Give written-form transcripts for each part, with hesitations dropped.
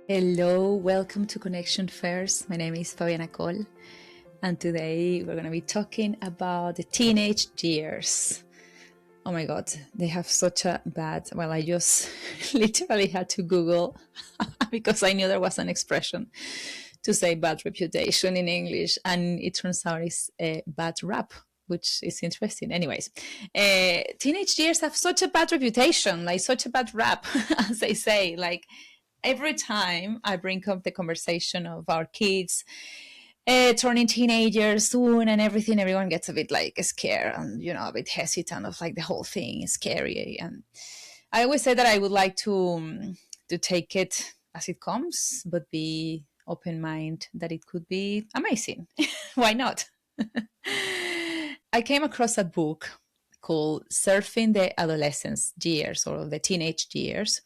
Hello, welcome to Connection First. My name is Fabiana Cole, and today we're going to be talking about the teenage years. Oh my God, they have such a bad, well, I just literally had to Google because I knew there was an expression to say bad reputation in English, and it turns out it's a bad rap, which is interesting. Anyways, teenage years have such a bad reputation, like such a bad rap, as they say. Like every time I bring up the conversation of our kids turning teenagers soon and everything, everyone gets a bit like scared and a bit hesitant of like the whole thing is scary. And I always say that I would like to take it as it comes, but be open mind that it could be amazing. Why not? I came across a book called Surfing the Adolescence Years or the Teenage Years,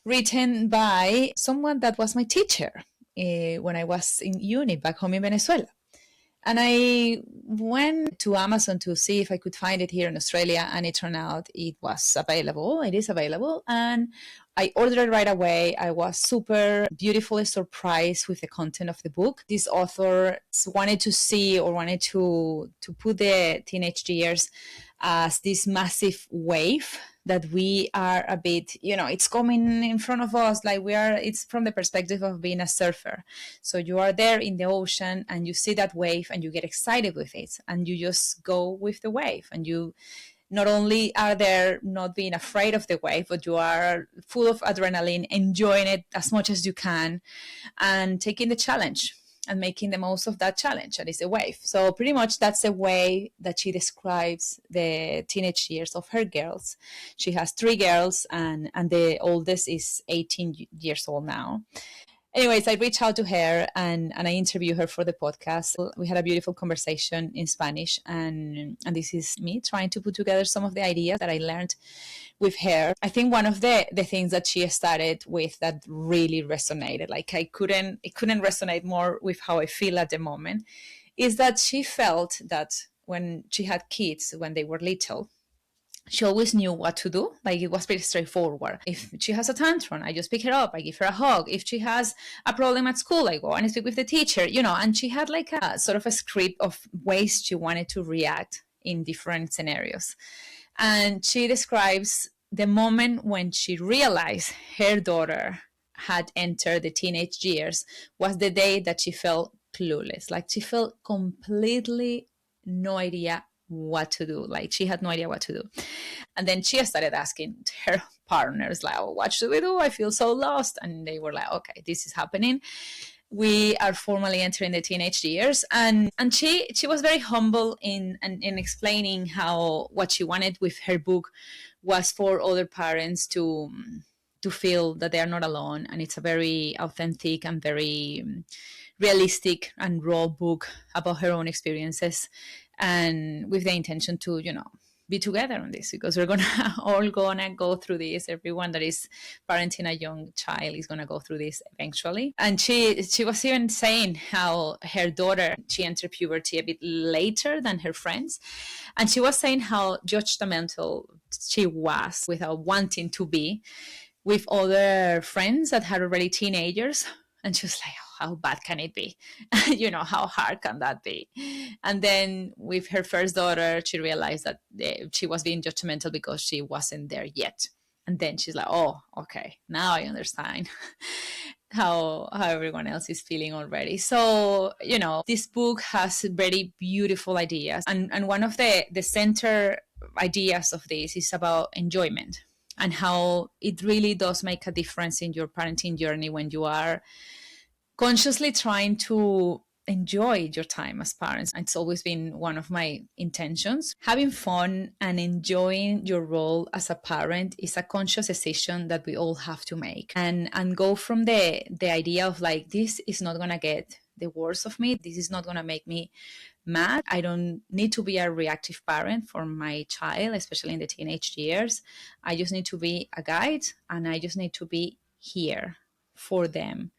written by someone that was my teacher when I was in uni back home in Venezuela. And I went to Amazon to see if I could find it here in Australia, and it turned out it was available. It is available. And I ordered it right away. I was super beautifully surprised with the content of the book. This author wanted to see or wanted to put the teenage years as this massive wave that we are a bit, it's coming in front of us, like it's from the perspective of being a surfer. So you are there in the ocean and you see that wave and you get excited with it and you just go with the wave, and you not only are there not being afraid of the wave, but you are full of adrenaline, enjoying it as much as you can and taking the challenge and making the most of that challenge, that is a wave. So pretty much that's the way that she describes the teenage years of her girls. She has 3 girls, and the oldest is 18 years old now. Anyways, I reached out to her and I interviewed her for the podcast. We had a beautiful conversation in Spanish, and this is me trying to put together some of the ideas that I learned with her. I think one of the things that she started with that really resonated, like it couldn't resonate more with how I feel at the moment, is that she felt that when she had kids when they were little, she always knew what to do. Like it was pretty straightforward. If she has a tantrum, I just pick her up, I give her a hug. If she has a problem at school, I go and speak with the teacher, and she had like a sort of a script of ways she wanted to react in different scenarios. And she describes the moment when she realized her daughter had entered the teenage years was the day that she felt clueless. Like she felt completely no idea what to do. Like she had no idea what to do. And then she started asking her partners, like, oh, what should we do? I feel so lost. And they were like, okay, this is happening. We are formally entering the teenage years. And she was very humble in explaining how what she wanted with her book was for other parents to feel that they are not alone. And it's a very authentic and very realistic and raw book about her own experiences, and with the intention to be together on this, because we're all gonna go through this. Everyone that is parenting a young child is gonna go through this eventually. And she was even saying how her daughter, she entered puberty a bit later than her friends, and she was saying how judgmental she was without wanting to be with other friends that had already teenagers. And she was like, how bad can it be? How hard can that be? And then with her first daughter, she realized that she was being judgmental because she wasn't there yet. And then she's like, oh, okay, now I understand how everyone else is feeling already. So, this book has very beautiful ideas. And one of the center ideas of this is about enjoyment, and how it really does make a difference in your parenting journey when you are consciously trying to enjoy your time as parents. It's always been one of my intentions. Having fun and enjoying your role as a parent is a conscious decision that we all have to make, and go from the idea of like, this is not going to get the worst of me. This is not going to make me mad. I don't need to be a reactive parent for my child, especially in the teenage years. I just need to be a guide, and I just need to be here for them.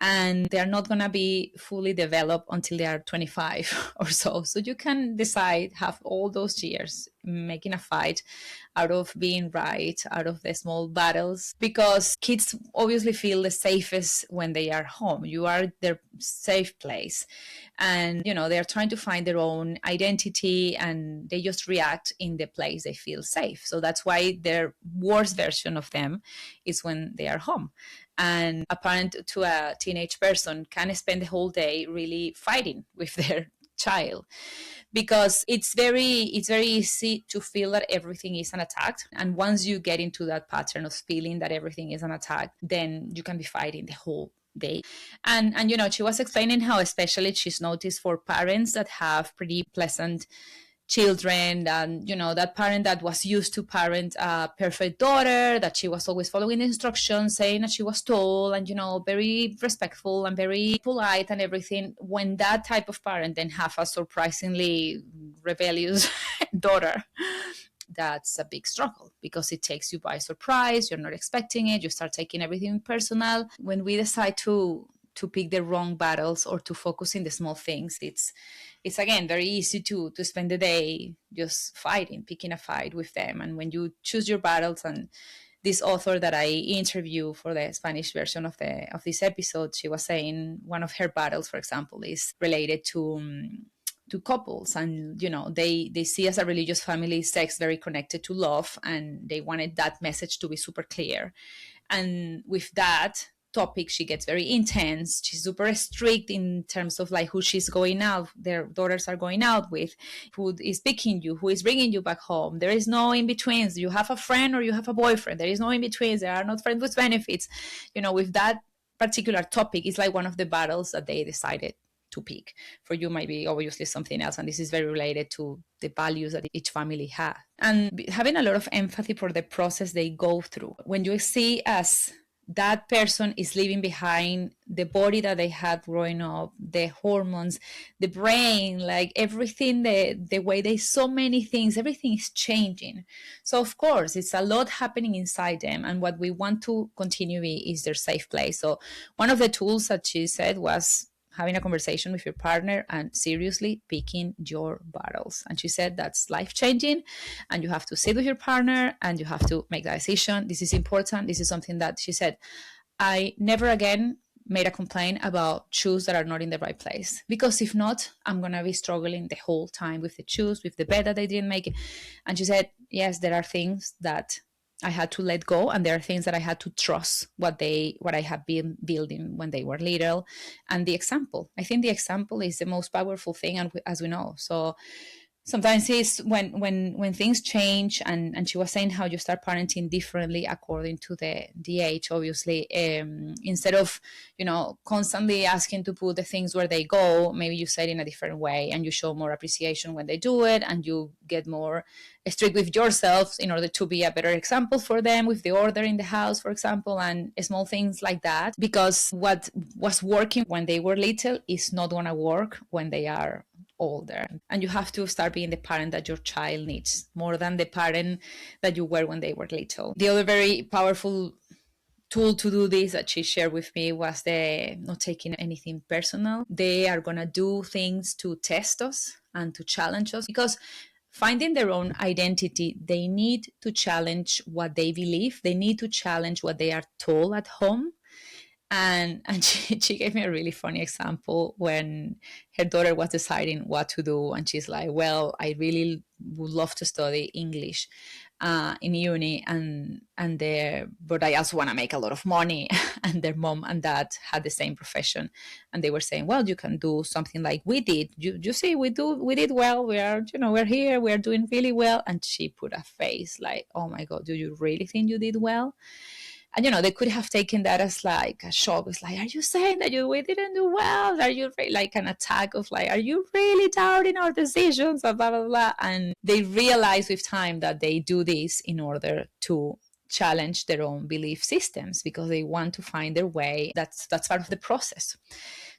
And they're not going to be fully developed until they are 25 or so. So you can decide, have all those years making a fight out of being right, out of the small battles, because kids obviously feel the safest when they are home. You are their safe place. And, they're trying to find their own identity, and they just react in the place they feel safe. So that's why their worst version of them is when they are home. And a parent to a teenage person can spend the whole day really fighting with their child, because it's very easy to feel that everything is an attack. And once you get into that pattern of feeling that everything is an attack, then you can be fighting the whole day. And she was explaining how especially she's noticed for parents that have pretty pleasant children, and that parent that was used to parent a perfect daughter, that she was always following the instructions, saying that she was told, and very respectful and very polite and everything. When that type of parent then have a surprisingly rebellious daughter, that's a big struggle, because it takes you by surprise. You're not expecting it. You start taking everything personal. When we decide to pick the wrong battles or to focus in the small things, it's again very easy to spend the day just fighting, picking a fight with them. And when you choose your battles, and this author that I interview for the Spanish version of this episode, she was saying one of her battles, for example, is related to couples. And they see as a religious family sex very connected to love, and they wanted that message to be super clear. And with that topic, she gets very intense. She's super strict in terms of like who she's going out, their daughters are going out with, who is picking you, who is bringing you back home. There is no in betweens. You have a friend or you have a boyfriend. There is no in betweens. There are not friends with benefits. With that particular topic, it's like one of the battles that they decided to pick. For you might be obviously something else, and this is very related to the values that each family has, and having a lot of empathy for the process they go through. When you see as that person is leaving behind the body that they had growing up, the hormones, the brain, like everything, the way they so many things, everything is changing. So of course, it's a lot happening inside them, and what we want to continue is their safe place. So one of the tools that she said was having a conversation with your partner and seriously picking your battles. And she said that's life-changing, and you have to sit with your partner and you have to make that decision. This is important. This is something that she said, I never again made a complaint about shoes that are not in the right place, because if not, I'm going to be struggling the whole time with the shoes, with the bed that they didn't make it. And she said, yes, there are things that I had to let go, and there are things that I had to trust what I had been building when they were little. And the example, I think the example is the most powerful thing, and as we know. So sometimes it's when things change, and she was saying how you start parenting differently according to the age, obviously. Instead of constantly asking to put the things where they go, maybe you say it in a different way, and you show more appreciation when they do it, and you get more strict with yourself in order to be a better example for them with the order in the house, for example, and small things like that. Because what was working when they were little is not going to work when they are older. And you have to start being the parent that your child needs, more than the parent that you were when they were little. The other very powerful tool to do this that she shared with me was the not taking anything personal. They are going to do things to test us and to challenge us, because finding their own identity, they need to challenge what they believe. They need to challenge what they are told at home. And she gave me a really funny example when her daughter was deciding what to do, and she's like, well, I really would love to study English in uni, but I also want to make a lot of money. And their mom and dad had the same profession, and they were saying, well, you can do something like we did. You see, we did well. We're here, we're doing really well. And she put a face like, oh my God, do you really think you did well? And they could have taken that as like a shock. It's like, are you saying that we didn't do well? Are you like an attack of like, are you really doubting our decisions? Blah, blah, blah. And they realize with time that they do this in order to challenge their own belief systems, because they want to find their way. That's part of the process,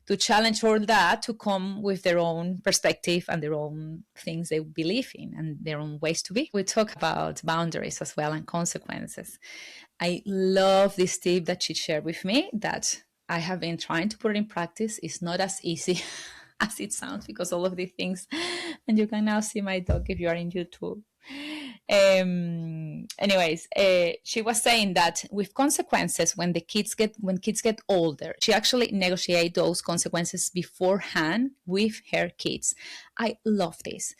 to challenge all that, to come with their own perspective and their own things they believe in and their own ways to be. We talk about boundaries as well and consequences. I love this tip that she shared with me that I have been trying to put in practice. It's not as easy as it sounds, because all of these things, and you can now see my dog if you are in YouTube. Anyways, she was saying that with consequences, when kids get older, she actually negotiate those consequences beforehand with her kids. I love this,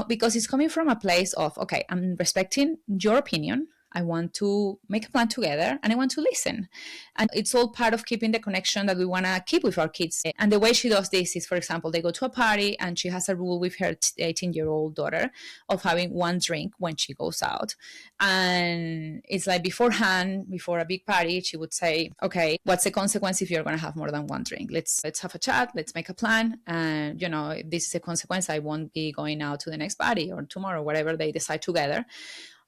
because it's coming from a place of, okay, I'm respecting your opinion. I want to make a plan together and I want to listen. And it's all part of keeping the connection that we want to keep with our kids. And the way she does this is, for example, they go to a party and she has a rule with her 18-year-old daughter of having one drink when she goes out. And it's like beforehand, before a big party, she would say, okay, what's the consequence if you're going to have more than one drink? Let's have a chat. Let's make a plan. And, if this is a consequence, I won't be going out to the next party or tomorrow, whatever they decide together.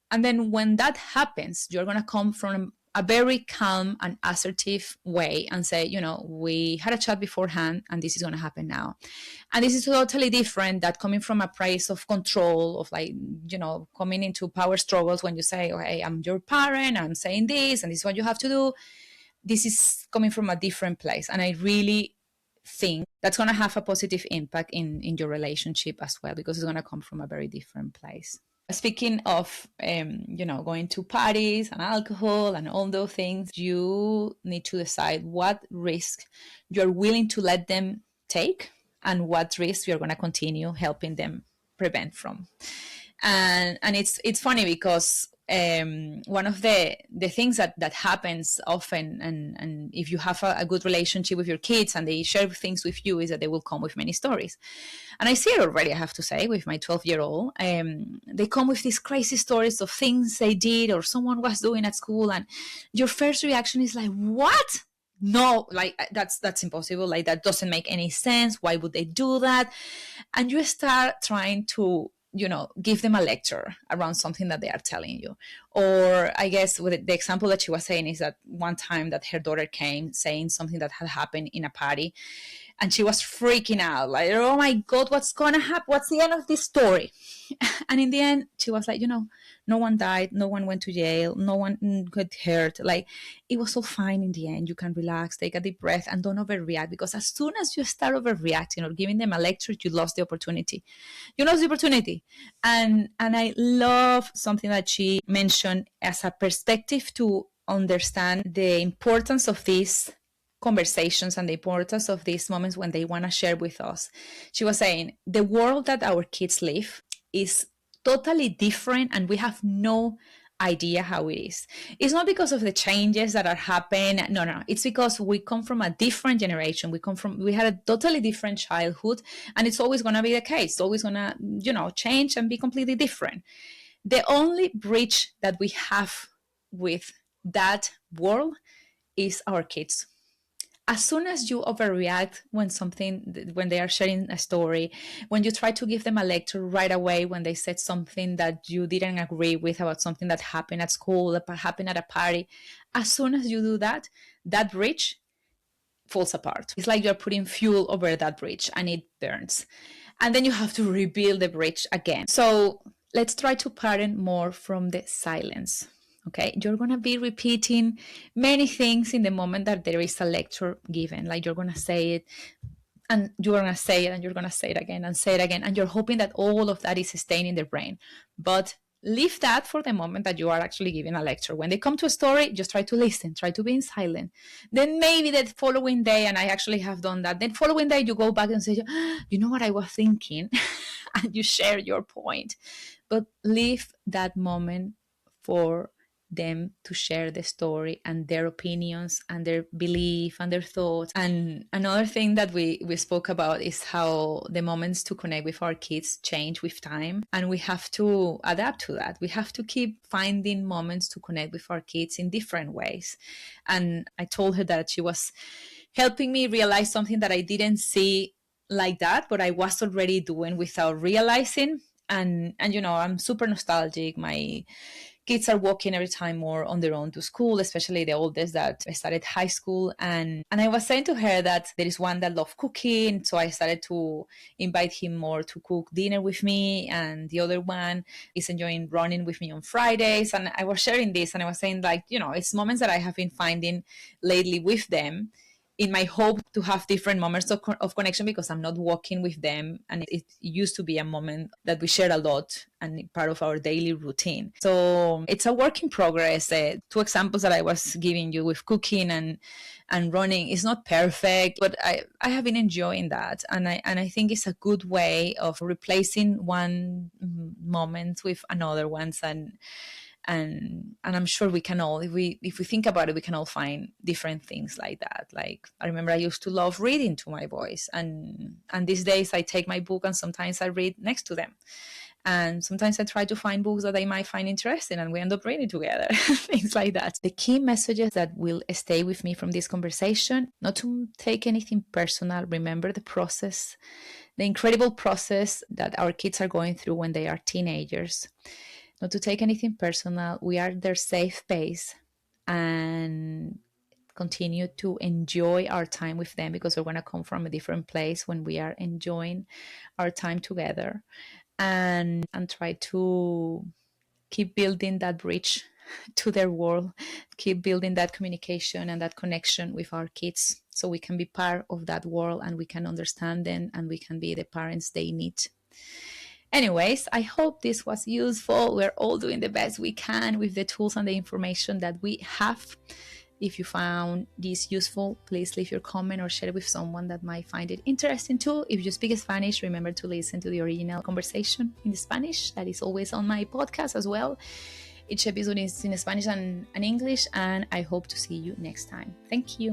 And then when that happens, you're going to come from a very calm and assertive way and say, we had a chat beforehand and this is going to happen now. And this is totally different that coming from a place of control, of coming into power struggles when you say, okay, I'm your parent, I'm saying this, and this is what you have to do. This is coming from a different place. And I really think that's going to have a positive impact in your relationship as well, because it's going to come from a very different place. Speaking of, going to parties and alcohol and all those things, you need to decide what risk you're willing to let them take and what risk you're going to continue helping them prevent from. And it's funny because one of the things that happens often, and if you have a good relationship with your kids and they share things with you, is that they will come with many stories. And I see it already, I have to say, with my 12-year-old. They come with these crazy stories of things they did or someone was doing at school, and your first reaction is like, what? No, like that's impossible. Like, that doesn't make any sense. Why would they do that? And you start trying to give them a lecture around something that they are telling you. Or I guess with the example that she was saying is that one time that her daughter came saying something that had happened in a party, and she was freaking out, like, oh my God, what's gonna happen? What's the end of this story? And in the end, she was like, no one died, no one went to jail, no one got hurt. Like, it was all fine in the end. You can relax, take a deep breath, and don't overreact, because as soon as you start overreacting or giving them a lecture, you lost the opportunity. And I love something that she mentioned as a perspective to understand the importance of these conversations and the importance of these moments when they want to share with us. She was saying the world that our kids live is totally different, and we have no idea how it is. It's not because of the changes that are happening. No. It's because we come from a different generation. We had a totally different childhood, and it's always going to be the case. It's always going to, change and be completely different. The only bridge that we have with that world is our kids. As soon as you overreact when they are sharing a story, when you try to give them a lecture right away when they said something that you didn't agree with about something that happened at school, that happened at a party, as soon as you do that, that bridge falls apart. It's like you're putting fuel over that bridge and it burns. And then you have to rebuild the bridge again. So let's try to parent more from the silence. Okay, you're going to be repeating many things in the moment that there is a lecture given. Like, you're going to say it and you're going to say it and you're going to say it again and say it again. And you're hoping that all of that is staying in their brain. But leave that for the moment that you are actually giving a lecture. When they come to a story, just try to listen, try to be in silent. Then maybe the following day, and I actually have done that, then following day you go back and say, you know what I was thinking? And you share your point. But leave that moment for them to share the story and their opinions and their belief and their thoughts. And another thing that we spoke about is how the moments to connect with our kids change with time, and we have to adapt to that. We have to keep finding moments to connect with our kids in different ways. And I told her that she was helping me realize something that I didn't see like that, but I was already doing without realizing. And I'm super nostalgic. My kids are walking every time more on their own to school, especially the oldest that started high school. And I was saying to her that there is one that loves cooking. So I started to invite him more to cook dinner with me. And the other one is enjoying running with me on Fridays. And I was sharing this and I was saying, like, it's moments that I have been finding lately with them in my hope to have different moments of connection, because I'm not walking with them, and it used to be a moment that we share a lot and part of our daily routine. So it's a work in progress. Two examples that I was giving you with cooking and running is not perfect, but I have been enjoying that, and I think it's a good way of replacing one moment with another ones, and I'm sure we can all, if we think about it, we can all find different things like that. Like, I remember I used to love reading to my boys, and these days I take my book and sometimes I read next to them, and sometimes I try to find books that they might find interesting, and we end up reading together. Things like that. The key messages that will stay with me from this conversation: not to take anything personal. Remember the process, the incredible process that our kids are going through when they are teenagers. Not to take anything personal. We are their safe space, and continue to enjoy our time with them, because we're going to come from a different place when we are enjoying our time together, and try to keep building that bridge to their world, keep building that communication and that connection with our kids, so we can be part of that world and we can understand them and we can be the parents they need. Anyways, I hope this was useful. We're all doing the best we can with the tools and the information that we have. If you found this useful, please leave your comment or share it with someone that might find it interesting too. If you speak Spanish, remember to listen to the original conversation in Spanish. That is always on my podcast as well. Each episode is in Spanish and English, and I hope to see you next time. Thank you.